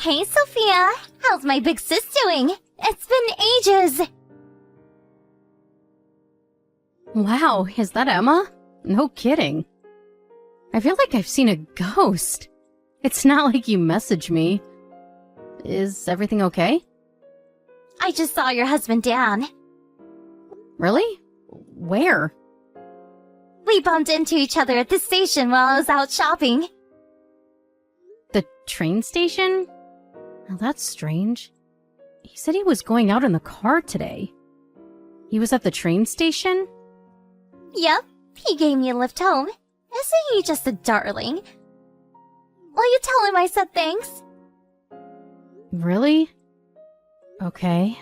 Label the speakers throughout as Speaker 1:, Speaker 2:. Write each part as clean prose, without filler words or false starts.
Speaker 1: Hey, Sophia! How's my big sis doing? It's been ages!
Speaker 2: Wow, is that Emma? No kidding. I feel like I've seen a ghost. It's not like you messaged me. Is everything okay?
Speaker 1: I just saw your husband Dan.
Speaker 2: Really? Where?
Speaker 1: We bumped into each other at the station while I was out shopping.
Speaker 2: The train station? Now that's strange. He said he was going out in the car today. He was at the train station?
Speaker 1: Yep, he gave me a lift home. Isn't he just a darling? Will you tell him I said thanks?
Speaker 2: Really? Okay.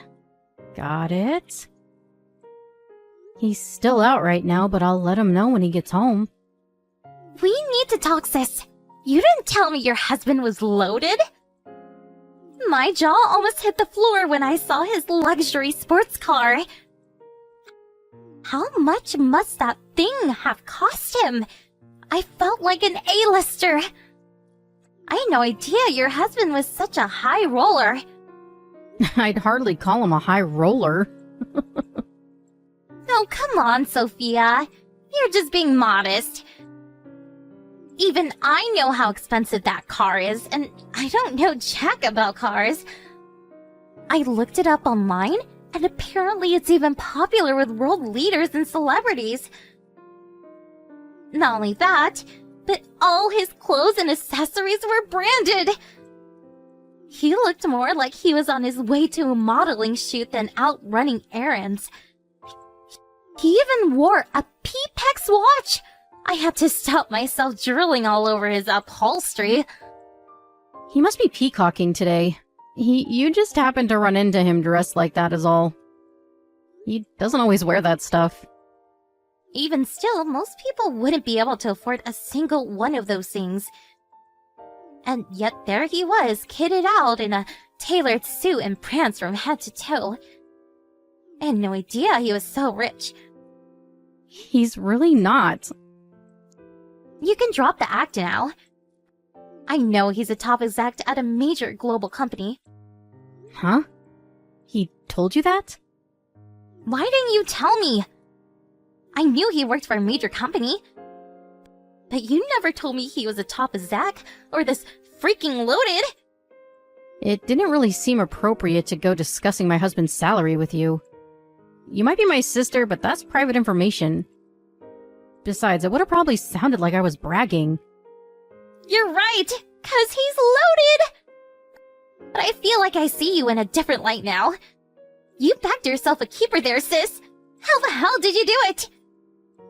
Speaker 2: Got it. He's still out right now, but I'll let him know when he gets home.
Speaker 1: We need to talk, sis. You didn't tell me your husband was loaded? My jaw almost hit the floor when I saw his luxury sports car. How much must that thing have cost him? I felt like an A-lister. I had no idea your husband was such a high roller.
Speaker 2: I'd hardly call him a high roller.
Speaker 1: Oh, come on, Sophia. You're just being modest. Even I know how expensive that car is, and I don't know jack about cars. I looked it up online, and apparently it's even popular with world leaders and celebrities. Not only that, but all his clothes and accessories were branded. He looked more like he was on his way to a modeling shoot than out running errands. He even wore a P-Pex watch. I had to stop myself drooling all over his upholstery.
Speaker 2: He must be peacocking today. You just happened to run into him dressed like that is all. He doesn't always wear that stuff.
Speaker 1: Even still, most people wouldn't be able to afford a single one of those things. And yet there he was, kitted out in a tailored suit and pranced from head to toe. I had no idea he was so rich.
Speaker 2: He's really not.
Speaker 1: You can drop the act now. I know he's a top exec at a major global company.
Speaker 2: Huh? He told you that?
Speaker 1: Why didn't you tell me? I knew he worked for a major company. But you never told me he was a top exec or this freaking loaded.
Speaker 2: It didn't really seem appropriate to go discussing my husband's salary with you. You might be my sister, but that's private information. Besides, it would have probably sounded like I was bragging.
Speaker 1: You're right, 'cause he's loaded! But I feel like I see you in a different light now. You backed yourself a keeper there, sis. How the hell did you do it?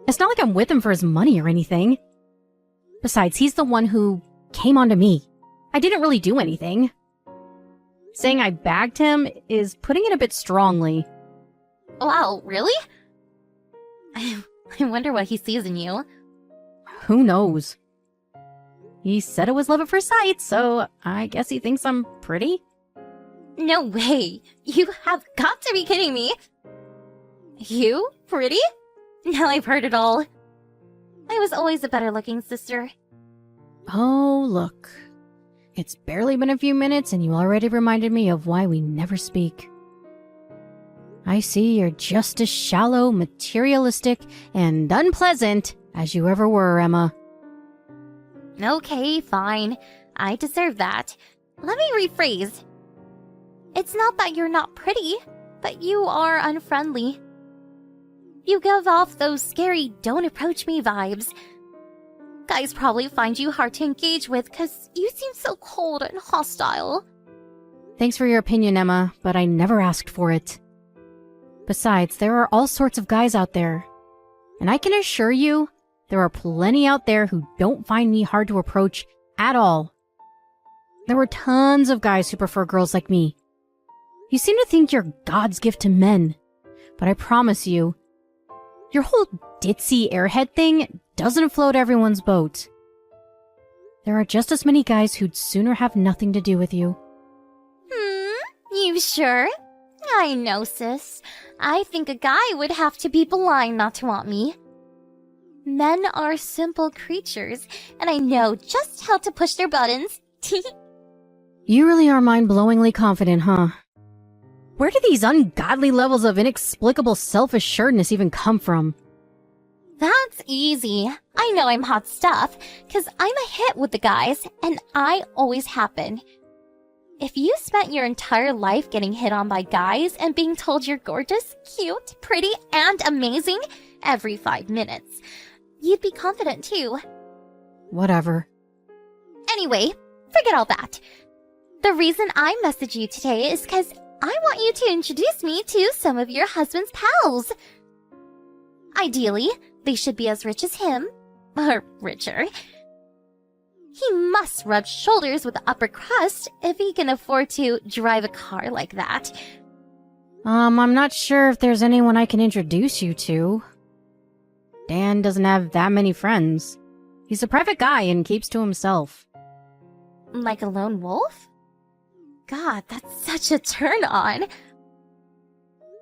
Speaker 2: It's not like I'm with him for his money or anything. Besides, he's the one who came onto me. I didn't really do anything. Saying I bagged him is putting it a bit strongly.
Speaker 1: Wow, really? I wonder what he sees in you.
Speaker 2: Who knows? He said it was love at first sight, so I guess he thinks I'm pretty?
Speaker 1: No way. You have got to be kidding me. You? Pretty? Now I've heard it all. I was always a better looking sister.
Speaker 2: Oh, look. It's barely been a few minutes and you already reminded me of why we never speak. I see you're just as shallow, materialistic, and unpleasant as you ever were, Emma.
Speaker 1: Okay, fine. I deserve that. Let me rephrase. It's not that you're not pretty, but you are unfriendly. You give off those scary don't approach me vibes. Guys probably find you hard to engage with because you seem so cold and hostile.
Speaker 2: Thanks for your opinion, Emma, but I never asked for it. Besides, there are all sorts of guys out there. And I can assure you, there are plenty out there who don't find me hard to approach at all. There were tons of guys who prefer girls like me. You seem to think you're God's gift to men, but I promise you, your whole ditzy airhead thing doesn't float everyone's boat. There are just as many guys who'd sooner have nothing to do with you.
Speaker 1: You sure? I know, sis. I think a guy would have to be blind not to want me. Men are simple creatures, and I know just how to push their buttons.
Speaker 2: You really are mind-blowingly confident, huh? Where do these ungodly levels of inexplicable self-assuredness even come from?
Speaker 1: That's easy. I know I'm hot stuff, 'cause I'm a hit with the guys, and I always have been. If you spent your entire life getting hit on by guys and being told you're gorgeous, cute, pretty, and amazing every 5 minutes, you'd be confident too.
Speaker 2: Whatever.
Speaker 1: Anyway, forget all that. The reason I messaged you today is because I want you to introduce me to some of your husband's pals. Ideally, they should be as rich as him, or richer. He must rub shoulders with the upper crust if he can afford to drive a car like that.
Speaker 2: I'm not sure if there's anyone I can introduce you to. Dan doesn't have that many friends. He's a private guy and keeps to himself.
Speaker 1: Like a lone wolf? God, that's such a turn on.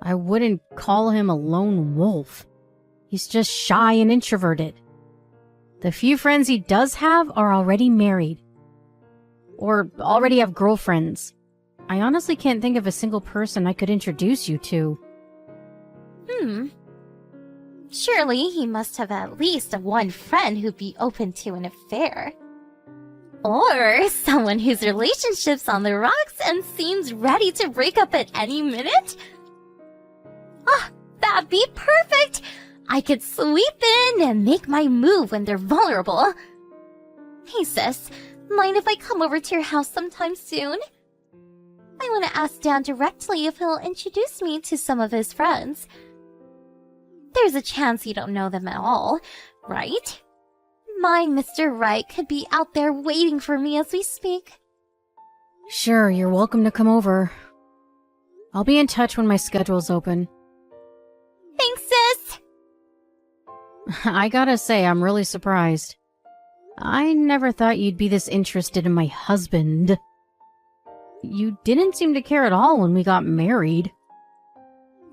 Speaker 2: I wouldn't call him a lone wolf. He's just shy and introverted. The few friends he does have are already married. Or already have girlfriends. I honestly can't think of a single person I could introduce you to.
Speaker 1: Surely he must have at least one friend who'd be open to an affair. Or someone whose relationship's on the rocks and seems ready to break up at any minute? Ah, that'd be perfect! I could sweep in and make my move when they're vulnerable. Hey sis, mind if I come over to your house sometime soon? I want to ask Dan directly if he'll introduce me to some of his friends. There's a chance you don't know them at all, right? My Mr. Right could be out there waiting for me as we speak.
Speaker 2: Sure, you're welcome to come over. I'll be in touch when my schedule's open.
Speaker 1: Thanks, sis!
Speaker 2: I gotta say, I'm really surprised. I never thought you'd be this interested in my husband. You didn't seem to care at all when we got married.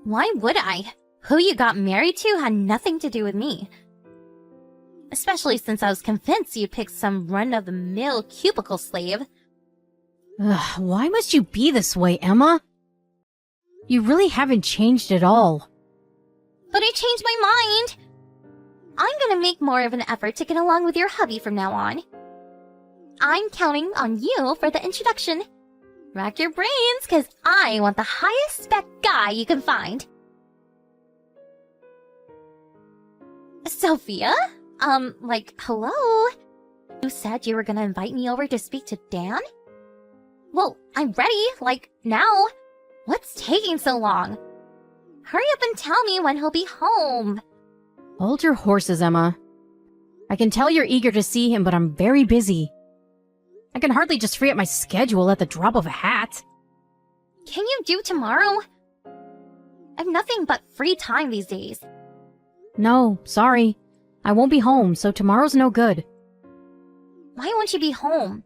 Speaker 1: Why would I? Who you got married to had nothing to do with me. Especially since I was convinced you'd pick some run-of-the-mill cubicle slave.
Speaker 2: Ugh, why must you be this way, Emma? You really haven't changed at all.
Speaker 1: But I changed my mind! I'm gonna make more of an effort to get along with your hubby from now on. I'm counting on you for the introduction. Rack your brains, cause I want the highest spec guy you can find. Sophia? Hello? You said you were gonna invite me over to speak to Dan? Well, I'm ready, now. What's taking so long? Hurry up and tell me when he'll be home.
Speaker 2: Hold your horses, Emma. I can tell you're eager to see him, but I'm very busy. I can hardly just free up my schedule at the drop of a hat.
Speaker 1: Can you do tomorrow? I've nothing but free time these days.
Speaker 2: No, sorry. I won't be home, so tomorrow's no good.
Speaker 1: Why won't you be home?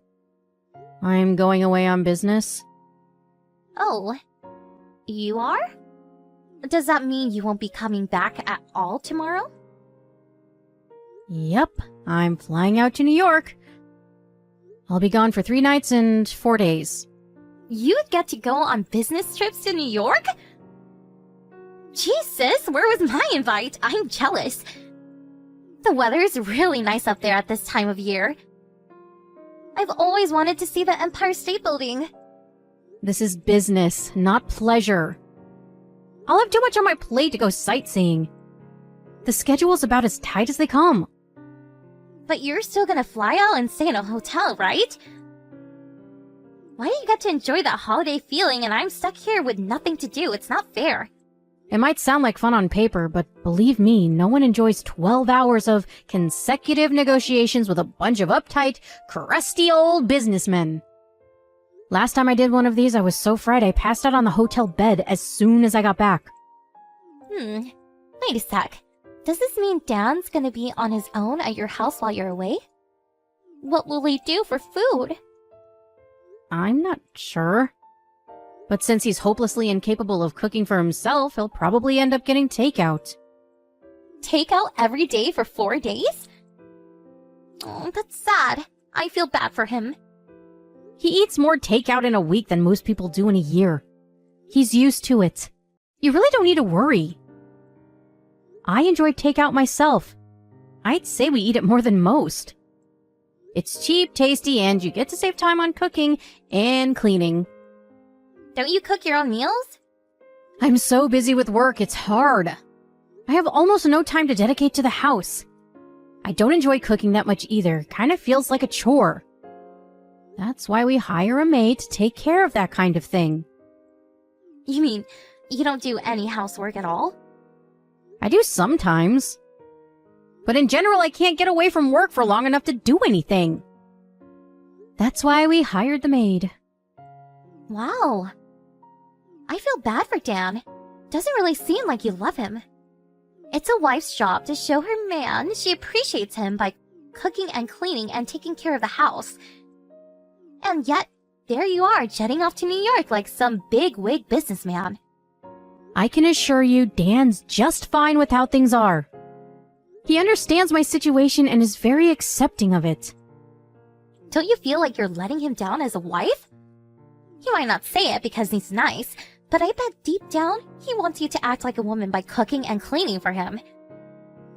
Speaker 2: I'm going away on business.
Speaker 1: Oh, you are? Does that mean you won't be coming back at all tomorrow?
Speaker 2: Yep, I'm flying out to New York. I'll be gone for 3 nights and 4 days.
Speaker 1: You'd get to go on business trips to New York? Jesus, where was my invite? I'm jealous. The weather's really nice up there at this time of year. I've always wanted to see the Empire State Building.
Speaker 2: This is business, not pleasure. I'll have too much on my plate to go sightseeing. The schedule's about as tight as they come.
Speaker 1: But you're still gonna fly out and stay in a hotel, right? Why do you get to enjoy that holiday feeling and I'm stuck here with nothing to do? It's not fair.
Speaker 2: It might sound like fun on paper, but believe me, no one enjoys 12 hours of consecutive negotiations with a bunch of uptight, crusty old businessmen. Last time I did one of these, I was so fried I passed out on the hotel bed as soon as I got back.
Speaker 1: Wait a sec. Does this mean Dan's gonna be on his own at your house while you're away? What will he do for food?
Speaker 2: I'm not sure. But since he's hopelessly incapable of cooking for himself, he'll probably end up getting takeout.
Speaker 1: Takeout every day for 4 days? Oh, that's sad. I feel bad for him.
Speaker 2: He eats more takeout in a week than most people do in a year. He's used to it. You really don't need to worry. I enjoy takeout myself. I'd say we eat it more than most. It's cheap, tasty, and you get to save time on cooking and cleaning.
Speaker 1: Don't you cook your own meals?
Speaker 2: I'm so busy with work, it's hard. I have almost no time to dedicate to the house. I don't enjoy cooking that much either. Kind of feels like a chore. That's why we hire a maid to take care of that kind of thing.
Speaker 1: You mean you don't do any housework at all?
Speaker 2: I do sometimes. But in general, I can't get away from work for long enough to do anything. That's why we hired the maid.
Speaker 1: Wow. I feel bad for Dan. Doesn't really seem like you love him. It's a wife's job to show her man she appreciates him by cooking and cleaning and taking care of the house. And yet, there you are jetting off to New York like some big-wig businessman.
Speaker 2: I can assure you Dan's just fine with how things are. He understands my situation and is very accepting of it.
Speaker 1: Don't you feel like you're letting him down as a wife? He might not say it because he's nice, but I bet deep down he wants you to act like a woman by cooking and cleaning for him.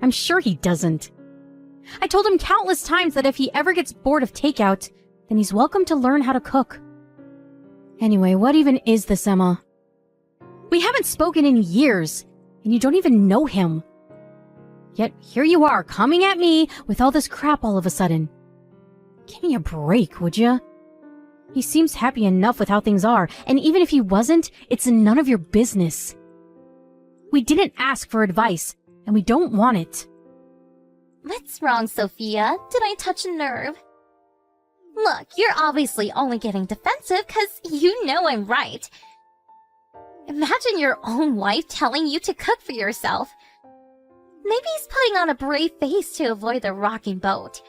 Speaker 2: I'm sure he doesn't. I told him countless times that if he ever gets bored of takeout, then he's welcome to learn how to cook. Anyway, what even is this, Emma? We haven't spoken in years, and you don't even know him. Yet here you are, coming at me with all this crap all of a sudden. Give me a break, would ya? He seems happy enough with how things are, and even if he wasn't, it's none of your business. We didn't ask for advice, and we don't want it.
Speaker 1: What's wrong, Sophia? Did I touch a nerve? Look, you're obviously only getting defensive because you know I'm right. Imagine your own wife telling you to cook for yourself. Maybe he's putting on a brave face to avoid the rocking boat.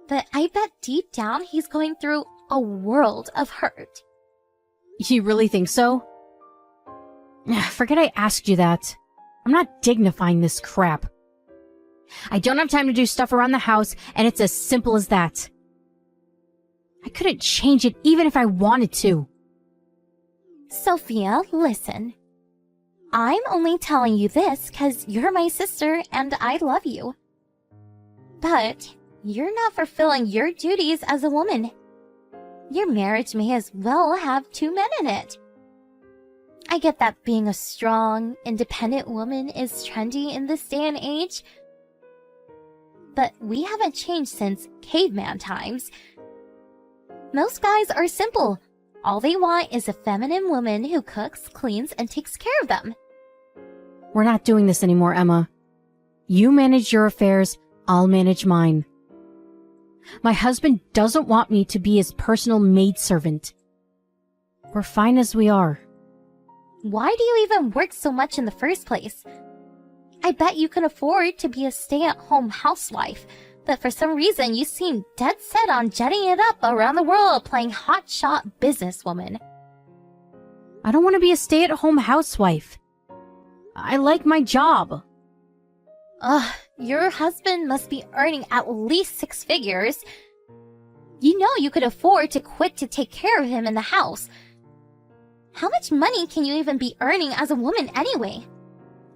Speaker 1: But I bet deep down he's going through a world of hurt.
Speaker 2: You really think so? Forget I asked you that. I'm not dignifying this crap. I don't have time to do stuff around the house, and it's as simple as that. I couldn't change it even if I wanted to.
Speaker 1: Sophia, listen. I'm only telling you this because you're my sister and I love you. But you're not fulfilling your duties as a woman. Your marriage may as well have 2 men in it. I get that being a strong, independent woman is trendy in this day and age. But we haven't changed since caveman times. Most guys are simple. All they want is a feminine woman who cooks, cleans, and takes care of them.
Speaker 2: We're not doing this anymore, Emma. You manage your affairs, I'll manage mine. My husband doesn't want me to be his personal maidservant. We're fine as we are.
Speaker 1: Why do you even work so much in the first place? I bet you can afford to be a stay-at-home housewife, but for some reason you seem dead set on jetting it up around the world playing hotshot businesswoman.
Speaker 2: I don't want to be a stay-at-home housewife. I like my job.
Speaker 1: Ugh, your husband must be earning at least 6 figures. You know you could afford to quit to take care of him in the house. How much money can you even be earning as a woman anyway?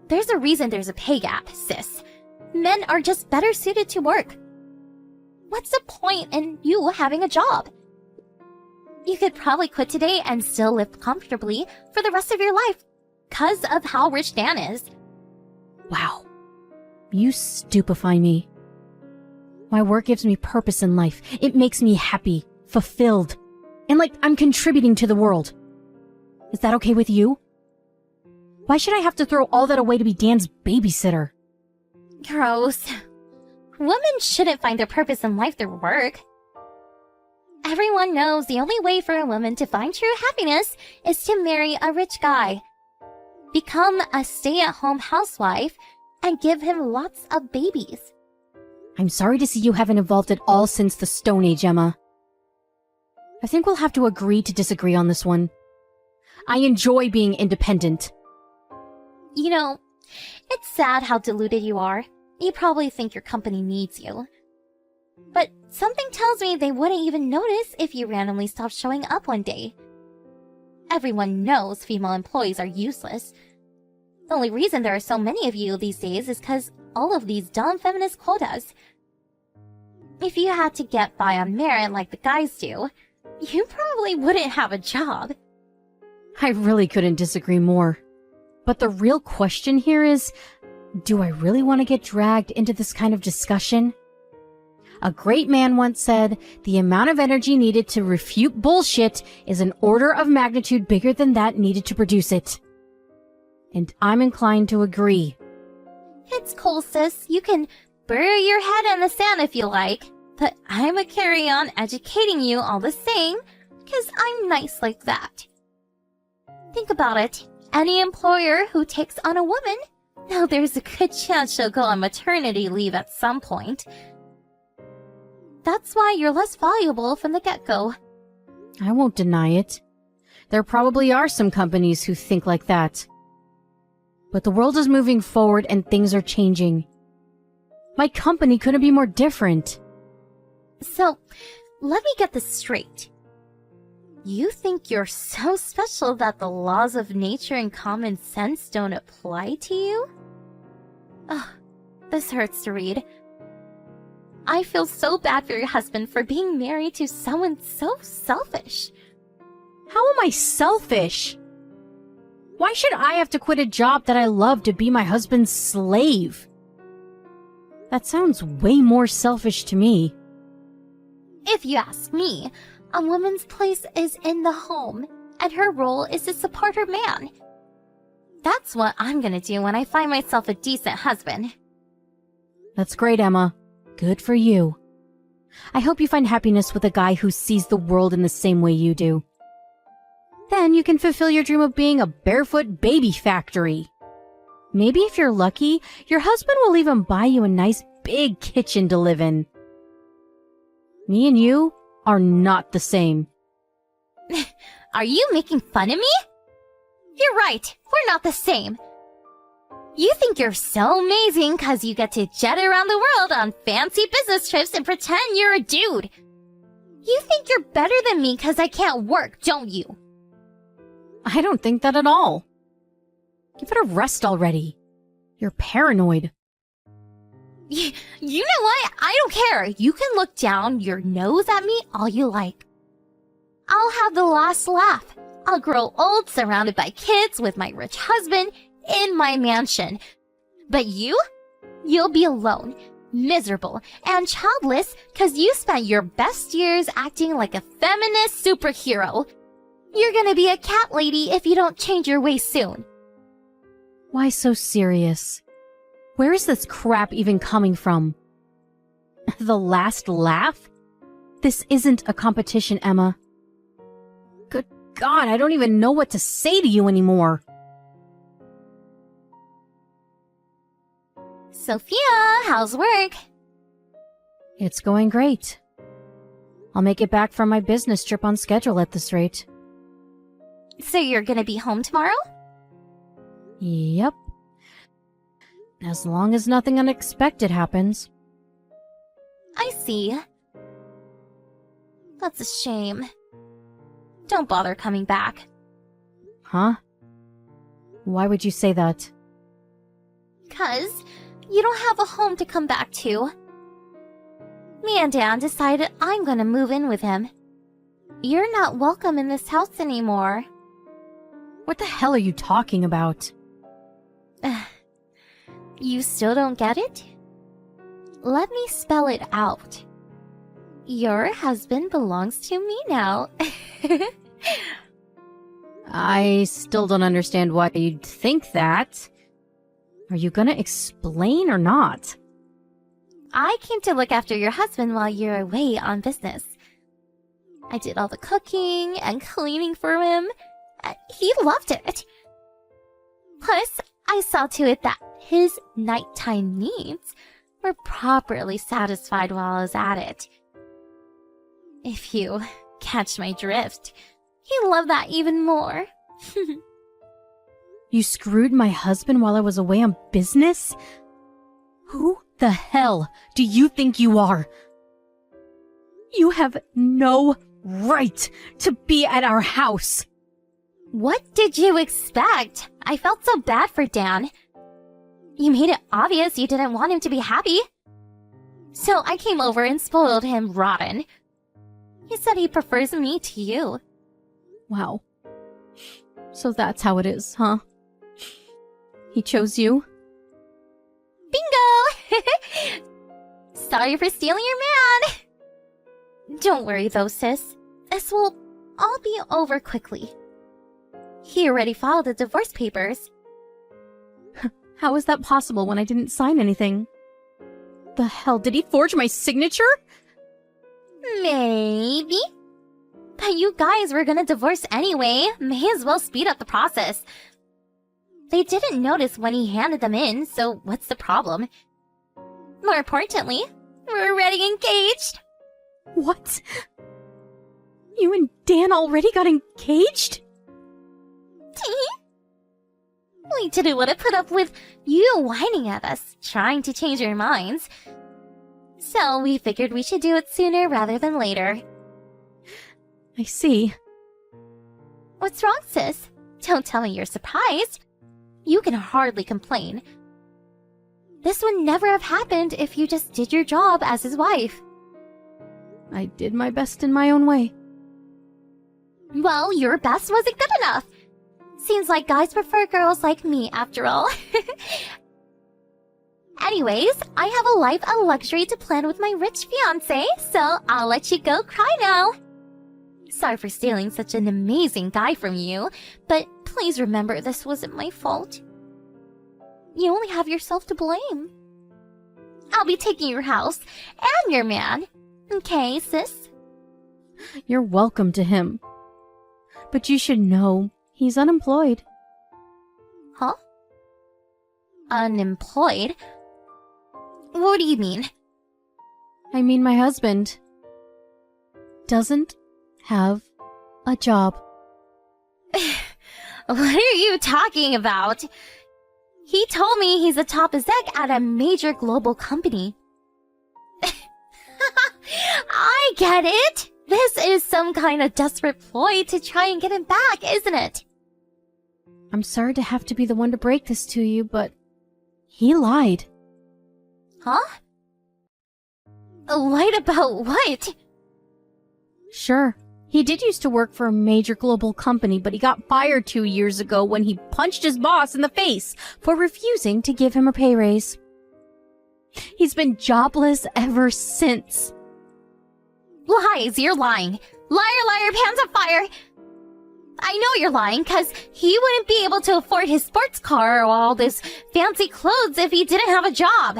Speaker 1: There's a reason there's a pay gap, sis. Men are just better suited to work. What's the point in you having a job? You could probably quit today and still live comfortably for the rest of your life because of how rich Dan is.
Speaker 2: Wow. You stupefy me. My work gives me purpose in life. It makes me happy, fulfilled, and like I'm contributing to the world. Is that okay with you? Why should I have to throw all that away to be Dan's babysitter?
Speaker 1: Gross. Women shouldn't find their purpose in life through work. Everyone knows the only way for a woman to find true happiness is to marry a rich guy, become a stay-at-home housewife, and give him lots of babies.
Speaker 2: I'm sorry to see you haven't evolved at all since the Stone Age, Emma. I think we'll have to agree to disagree on this one. I enjoy being independent.
Speaker 1: You know, it's sad how deluded you are. You probably think your company needs you. But Something tells me they wouldn't even notice if you randomly stopped showing up one day. Everyone knows female employees are useless. The only reason there are so many of you these days is because all of these dumb feminist quotas. If you had to get by on merit like the guys do, you probably wouldn't have a job.
Speaker 2: I really couldn't disagree more. But the real question here is, do I really want to get dragged into this kind of discussion? A great man once said, the amount of energy needed to refute bullshit is an order of magnitude bigger than that needed to produce it. And I'm inclined to agree.
Speaker 1: It's cool, sis. You can bury your head in the sand if you like, but I'ma carry on educating you all the same, because I'm nice like that. Think about it. Any employer who takes on a woman, now there's a good chance she'll go on maternity leave at some point. That's why you're less valuable from the get-go.
Speaker 2: I won't deny it. There probably are some companies who think like that. But the world is moving forward and things are changing. My company couldn't be more different.
Speaker 1: So, let me get this straight. You think you're so special that the laws of nature and common sense don't apply to you? Ugh, this hurts to read. I feel so bad for your husband for being married to someone so selfish.
Speaker 2: How am I selfish? Why should I have to quit a job that I love to be my husband's slave? That sounds way more selfish to me.
Speaker 1: If you ask me, a woman's place is in the home, and her role is to support her man. That's what I'm gonna do when I find myself a decent husband.
Speaker 2: That's great, Emma. Good for you. I hope you find happiness with a guy who sees the world in the same way you do. Then you can fulfill your dream of being a barefoot baby factory. Maybe if you're lucky, your husband will even buy you a nice big kitchen to live in. Me and you are not the same.
Speaker 1: Are you making fun of me? You're right, we're not the same. You think you're so amazing because you get to jet around the world on fancy business trips and pretend you're a dude. You think you're better than me because I can't work, don't you?
Speaker 2: I don't think that at all. Give it a rest already. You're paranoid.
Speaker 1: You know what? I don't care. You can look down your nose at me all you like. I'll have the last laugh. I'll grow old surrounded by kids with my rich husband in my mansion. But you'll be alone, miserable, and childless because you spent your best years acting like a feminist superhero. You're gonna be a cat lady if you don't change your ways soon.
Speaker 2: Why so serious? Where is this crap even coming from? The last laugh? This isn't a competition, Emma. Good God, I don't even know what to say to you anymore.
Speaker 1: Sophia, how's work?
Speaker 2: It's going great. I'll make it back from my business trip on schedule at this rate.
Speaker 1: So you're gonna be home tomorrow?
Speaker 2: Yep. As long as nothing unexpected happens.
Speaker 1: I see. That's a shame. Don't bother coming back.
Speaker 2: Huh? Why would you say that?
Speaker 1: 'Cause you don't have a home to come back to. Me and Dan decided I'm gonna move in with him. You're not welcome in this house anymore.
Speaker 2: What the hell are you talking about?
Speaker 1: You still don't get it? Let me spell it out. Your husband belongs to me now.
Speaker 2: I still don't understand why you'd think that. Are you gonna explain or not?
Speaker 1: I came to look after your husband while you're away on business. I did all the cooking and cleaning for him. He loved it. Plus, I saw to it that his nighttime needs were properly satisfied while I was at it. If you catch my drift, he loved that even more.
Speaker 2: You screwed my husband while I was away on business? Who the hell do you think you are? You have no right to be at our house.
Speaker 1: What did you expect? I felt so bad for Dan. You made it obvious you didn't want him to be happy. So I came over and spoiled him rotten. He said he prefers me to you.
Speaker 2: Wow. So that's how it is, huh? He chose you?
Speaker 1: Bingo! Sorry for stealing your man. Don't worry though, sis. This will all be over quickly. He already filed the divorce papers.
Speaker 2: How is that possible when I didn't sign anything? The hell, did he forge my signature?
Speaker 1: Maybe. But you guys were gonna divorce anyway. May as well speed up the process. They didn't notice when he handed them in, so what's the problem? More importantly, we're already engaged.
Speaker 2: What? You and Dan already got engaged?
Speaker 1: We didn't want to put up with you whining at us, trying to change your minds. So we figured we should do it sooner rather than later.
Speaker 2: I see.
Speaker 1: What's wrong, sis? Don't tell me you're surprised. You can hardly complain. This would never have happened if you just did your job as his wife.
Speaker 2: I did my best in my own way.
Speaker 1: Well, your best wasn't good enough. Seems like guys prefer girls like me, after all. Anyways, I have a life of luxury to plan with my rich fiancé, so I'll let you go cry now. Sorry for stealing such an amazing guy from you, but please remember this wasn't my fault. You only have yourself to blame. I'll be taking your house and your man. Okay, sis?
Speaker 2: You're welcome to him. But you should know, he's unemployed.
Speaker 1: Huh? Unemployed? What do you mean?
Speaker 2: I mean my husband doesn't have a job.
Speaker 1: What are you talking about? He told me he's a top exec at a major global company. I get it! This is some kind of desperate ploy to try and get him back, isn't it?
Speaker 2: I'm sorry to have to be the one to break this to you, but he lied.
Speaker 1: Huh? Lied about what?
Speaker 2: Sure, he did used to work for a major global company, but he got fired 2 years ago when he punched his boss in the face for refusing to give him a pay raise. He's been jobless ever since.
Speaker 1: Lies, you're lying. Liar, liar, pants on fire. I know you're lying, cause he wouldn't be able to afford his sports car or all those fancy clothes if he didn't have a job.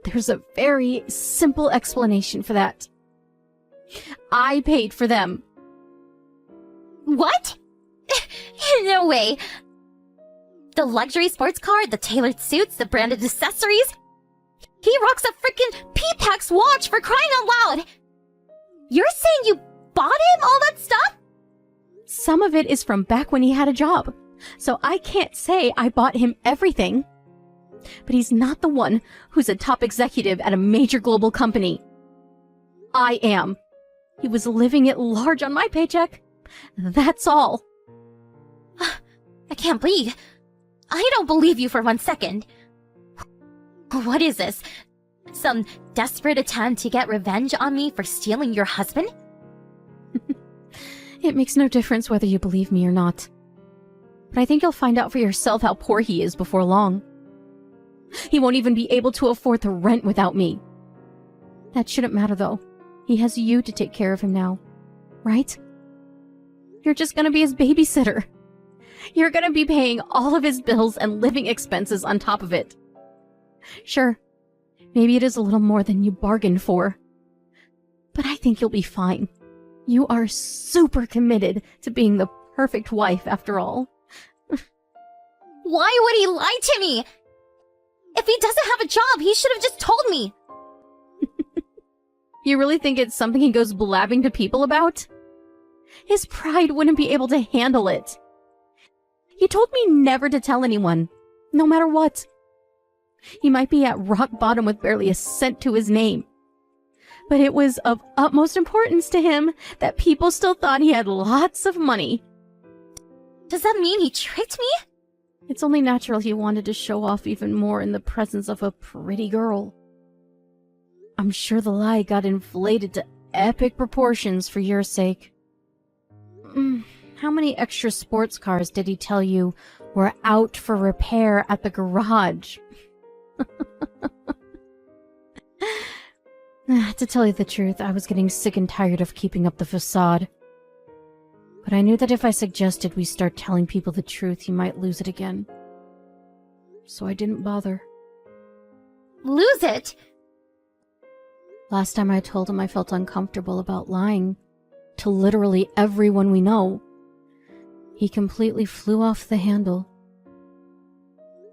Speaker 2: There's a very simple explanation for that. I paid for them.
Speaker 1: What? No way. The luxury sports car, the tailored suits, the branded accessories. He rocks a freaking P-Pax watch, for crying out loud. You're saying you bought him all that stuff?
Speaker 2: Some of it is from back when he had a job, so I can't say I bought him everything. But he's not the one who's a top executive at a major global company. I am. He was living at large on my paycheck. That's all.
Speaker 1: I can't breathe. I don't believe you for 1 second. What is this? Some desperate attempt to get revenge on me for stealing your husband?
Speaker 2: It makes no difference whether you believe me or not. But I think you'll find out for yourself how poor he is before long. He won't even be able to afford the rent without me. That shouldn't matter though. He has you to take care of him now, right? You're just gonna be his babysitter. You're gonna be paying all of his bills and living expenses on top of it. Sure, maybe it is a little more than you bargained for. But I think you'll be fine. You are super committed to being the perfect wife after all.
Speaker 1: Why would he lie to me? If he doesn't have a job, he should have just told me.
Speaker 2: You really think it's something he goes blabbing to people about? His pride wouldn't be able to handle it. He told me never to tell anyone, no matter what. He might be at rock bottom with barely a cent to his name. But it was of utmost importance to him that people still thought he had lots of money.
Speaker 1: Does that mean he tricked me?
Speaker 2: It's only natural he wanted to show off even more in the presence of a pretty girl. I'm sure the lie got inflated to epic proportions for your sake. How many extra sports cars did he tell you were out for repair at the garage? To tell you the truth, I was getting sick and tired of keeping up the facade. But I knew that if I suggested we start telling people the truth, he might lose it again. So I didn't bother.
Speaker 1: Lose it?
Speaker 2: Last time I told him I felt uncomfortable about lying to literally everyone we know, he completely flew off the handle.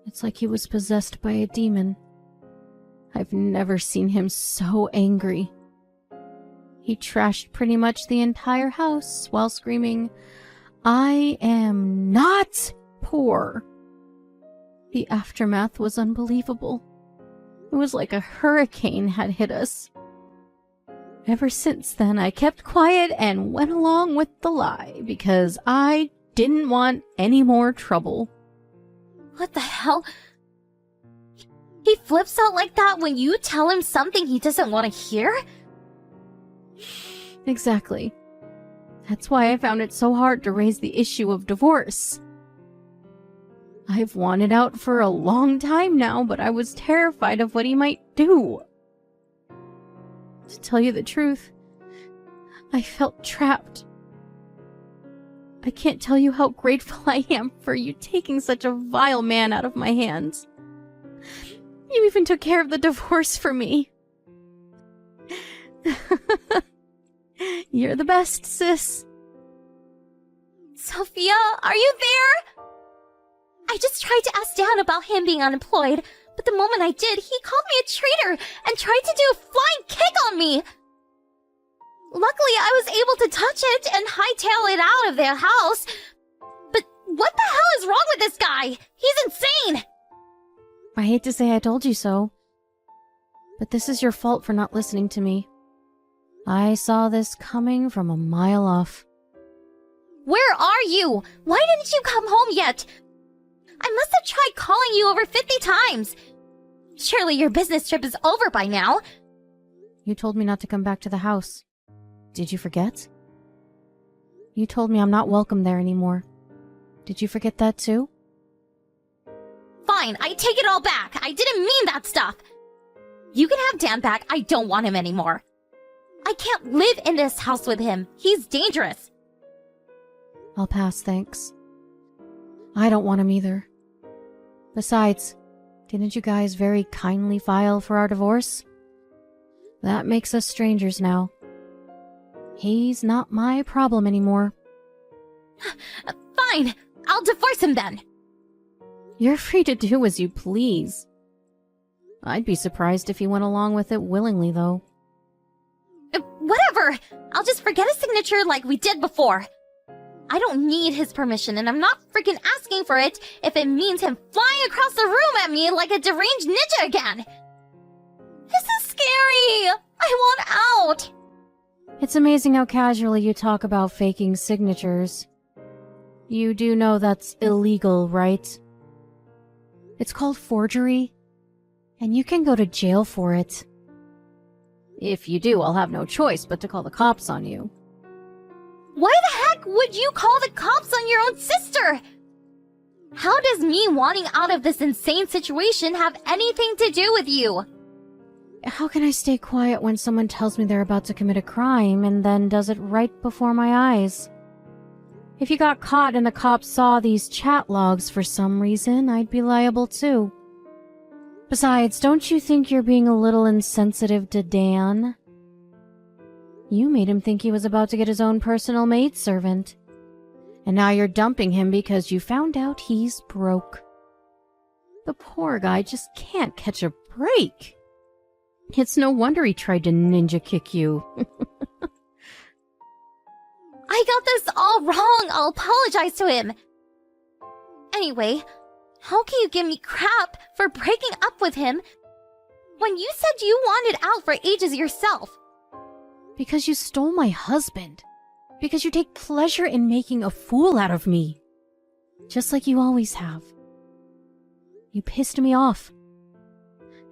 Speaker 2: It's like he was possessed by a demon. I've never seen him so angry. He trashed pretty much the entire house while screaming, "I am not poor." The aftermath was unbelievable. It was like a hurricane had hit us. Ever since then, I kept quiet and went along with the lie because I didn't want any more trouble.
Speaker 1: What the hell? He flips out like that when you tell him something he doesn't want to hear?
Speaker 2: Exactly. That's why I found it so hard to raise the issue of divorce. I've wanted out for a long time now, but I was terrified of what he might do. To tell you the truth, I felt trapped. I can't tell you how grateful I am for you taking such a vile man out of my hands. You even took care of the divorce for me. You're the best, sis.
Speaker 1: Sophia, are you there? I just tried to ask Dan about him being unemployed, but the moment I did, he called me a traitor and tried to do a flying kick on me. Luckily, I was able to touch it and hightail it out of their house. But what the hell is wrong with this guy? He's insane!
Speaker 2: I hate to say I told you so, but this is your fault for not listening to me. I saw this coming from a mile off.
Speaker 1: Where are you? Why didn't you come home yet? I must have tried calling you over 50 times. Surely your business trip is over by now.
Speaker 2: You told me not to come back to the house. Did you forget? You told me I'm not welcome there anymore. Did you forget that too?
Speaker 1: Fine, I take it all back. I didn't mean that stuff. You can have Dan back. I don't want him anymore. I can't live in this house with him. He's dangerous.
Speaker 2: I'll pass, thanks. I don't want him either. Besides, didn't you guys very kindly file for our divorce? That makes us strangers now. He's not my problem anymore.
Speaker 1: Fine, I'll divorce him then.
Speaker 2: You're free to do as you please. I'd be surprised if he went along with it willingly, though.
Speaker 1: Whatever! I'll just forget his signature like we did before. I don't need his permission, and I'm not freaking asking for it if it means him flying across the room at me like a deranged ninja again. This is scary! I want out!
Speaker 2: It's amazing how casually you talk about faking signatures. You do know that's illegal, right? It's called forgery, and you can go to jail for it. If you do, I'll have no choice but to call the cops on you.
Speaker 1: Why the heck would you call the cops on your own sister? How does me wanting out of this insane situation have anything to do with you?
Speaker 2: How can I stay quiet when someone tells me they're about to commit a crime and then does it right before my eyes? If you got caught and the cops saw these chat logs for some reason, I'd be liable too. Besides, don't you think you're being a little insensitive to Dan? You made him think he was about to get his own personal maidservant. And now you're dumping him because you found out he's broke. The poor guy just can't catch a break. It's no wonder he tried to ninja kick you.
Speaker 1: I got this all wrong. I'll apologize to him. Anyway, how can you give me crap for breaking up with him when you said you wanted out for ages yourself?
Speaker 2: Because you stole my husband. Because you take pleasure in making a fool out of me. Just like you always have. You pissed me off.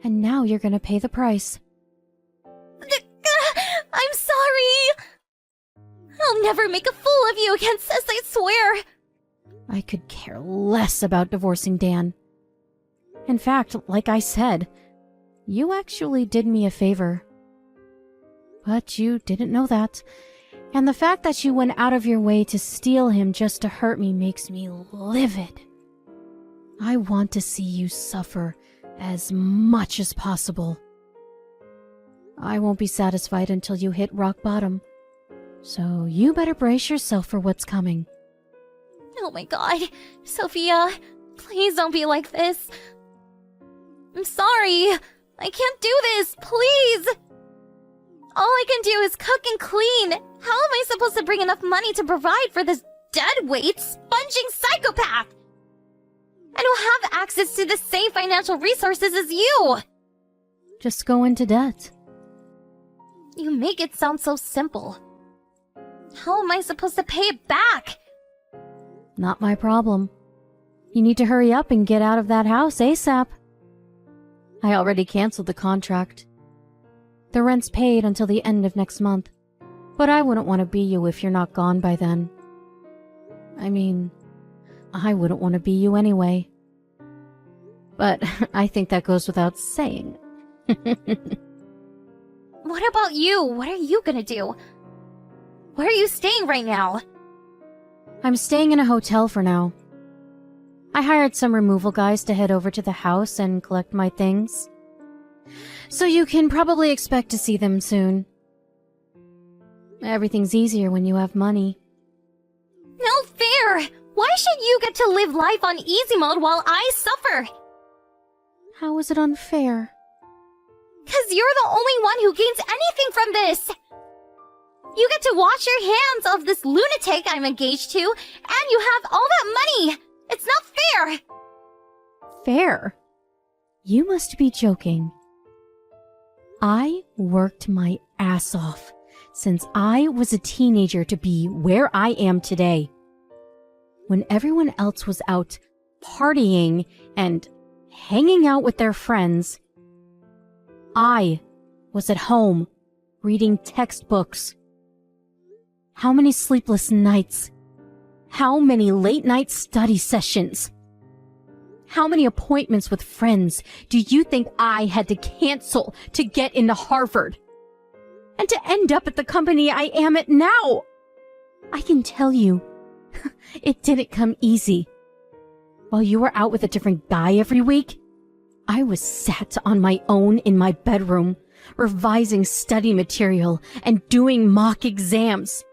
Speaker 2: And now you're gonna pay the price.
Speaker 1: I'm sorry! I'll never make a fool of you again, sis, I swear!
Speaker 2: I could care less about divorcing Dan. In fact, like I said, you actually did me a favor. But you didn't know that. And the fact that you went out of your way to steal him just to hurt me makes me livid. I want to see you suffer as much as possible. I won't be satisfied until you hit rock bottom. So you better brace yourself for what's coming.
Speaker 1: Oh my god, Sophia, please don't be like this. I'm sorry. I can't do this, please. All I can do is cook and clean. How am I supposed to bring enough money to provide for this deadweight, sponging psychopath? I don't have access to the same financial resources as you.
Speaker 2: Just go into debt.
Speaker 1: You make it sound so simple. How am I supposed to pay it back?
Speaker 2: Not my problem. You need to hurry up and get out of that house ASAP. I already canceled the contract. The rent's paid until the end of next month, but I wouldn't want to be you if you're not gone by then. I mean, I wouldn't want to be you anyway. But I think that goes without saying.
Speaker 1: What about you? What are you gonna do? Where are you staying right now?
Speaker 2: I'm staying in a hotel for now. I hired some removal guys to head over to the house and collect my things. So you can probably expect to see them soon. Everything's easier when you have money.
Speaker 1: No fair! Why should you get to live life on easy mode while I suffer?
Speaker 2: How is it unfair?
Speaker 1: 'Cause you're the only one who gains anything from this! You get to wash your hands of this lunatic I'm engaged to, and you have all that money! It's not fair!
Speaker 2: Fair? You must be joking. I worked my ass off since I was a teenager to be where I am today. When everyone else was out partying and hanging out with their friends, I was at home reading textbooks. How many sleepless nights? How many late night study sessions? How many appointments with friends do you think I had to cancel to get into Harvard? And to end up at the company I am at now? I can tell you, it didn't come easy. While you were out with a different guy every week, I was sat on my own in my bedroom, revising study material and doing mock exams.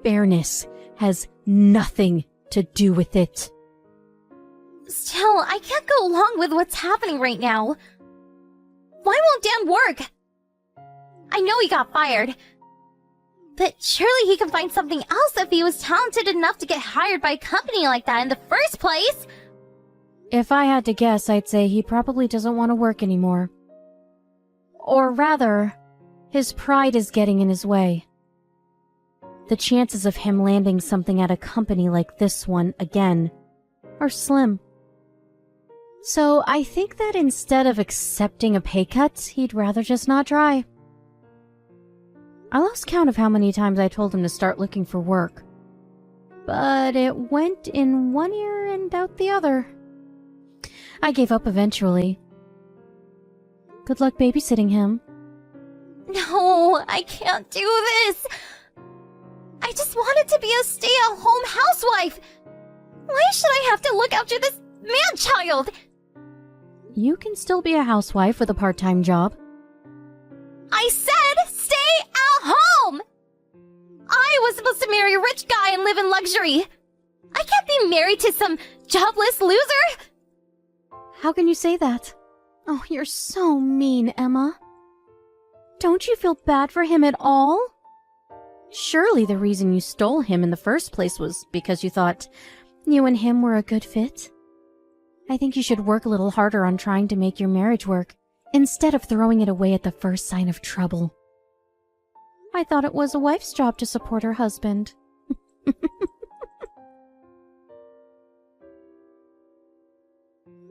Speaker 2: Fairness has nothing to do with it.
Speaker 1: Still, I can't go along with what's happening right now. Why won't Dan work? I know he got fired. But surely he can find something else if he was talented enough to get hired by a company like that in the first place.
Speaker 2: If I had to guess, I'd say he probably doesn't want to work anymore. Or rather, his pride is getting in his way. The chances of him landing something at a company like this one again are slim. So I think that instead of accepting a pay cut, he'd rather just not try. I lost count of how many times I told him to start looking for work. But it went in one ear and out the other. I gave up eventually. Good luck babysitting him.
Speaker 1: No, I can't do this. I just wanted to be a stay-at-home housewife. Why should I have to look after this man-child?
Speaker 2: You can still be a housewife with a part-time job.
Speaker 1: I said stay at home! I was supposed to marry a rich guy and live in luxury. I can't be married to some jobless loser.
Speaker 2: How can you say that? Oh, you're so mean, Emma. Don't you feel bad for him at all? Surely the reason you stole him in the first place was because you thought you and him were a good fit. I think you should work a little harder on trying to make your marriage work, instead of throwing it away at the first sign of trouble. I thought it was a wife's job to support her husband.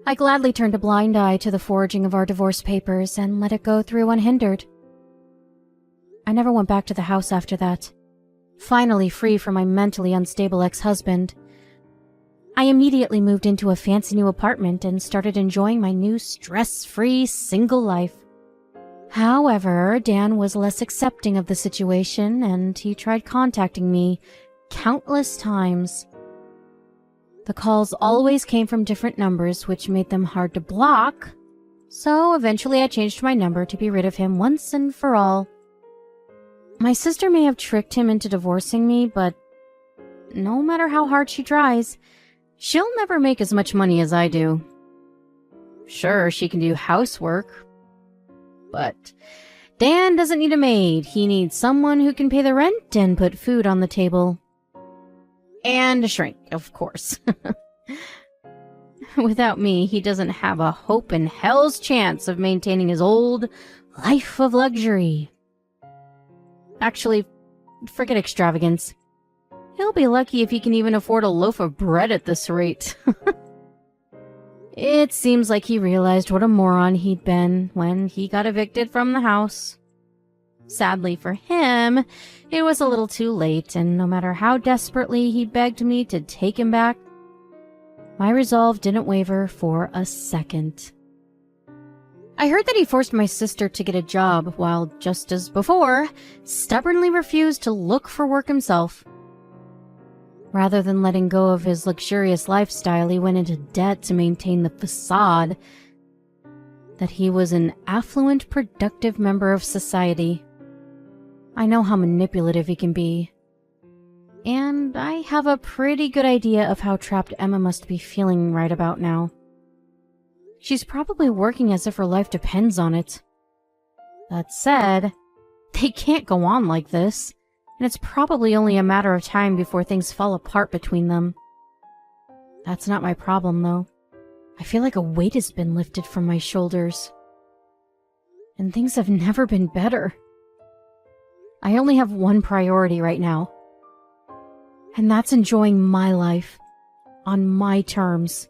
Speaker 2: I gladly turned a blind eye to the forging of our divorce papers and let it go through unhindered. I never went back to the house after that. Finally free from my mentally unstable ex-husband, I immediately moved into a fancy new apartment and started enjoying my new stress-free single life. However, Dan was less accepting of the situation and he tried contacting me countless times. The calls always came from different numbers, which made them hard to block, so eventually I changed my number to be rid of him once and for all. My sister may have tricked him into divorcing me, but no matter how hard she tries, she'll never make as much money as I do. Sure, she can do housework, but Dan doesn't need a maid. He needs someone who can pay the rent and put food on the table. And a shrink, of course. Without me, he doesn't have a hope in hell's chance of maintaining his old life of luxury. Actually, forget extravagance. He'll be lucky if he can even afford a loaf of bread at this rate. It seems like he realized what a moron he'd been when he got evicted from the house. Sadly for him, it was a little too late, and no matter how desperately he begged me to take him back, my resolve didn't waver for a second. I heard that he forced my sister to get a job, while, just as before, stubbornly refused to look for work himself. Rather than letting go of his luxurious lifestyle, he went into debt to maintain the facade that he was an affluent, productive member of society. I know how manipulative he can be, and I have a pretty good idea of how trapped Emma must be feeling right about now. She's probably working as if her life depends on it. That said, they can't go on like this, and it's probably only a matter of time before things fall apart between them. That's not my problem, though. I feel like a weight has been lifted from my shoulders. And things have never been better. I only have one priority right now, and that's enjoying my life on my terms.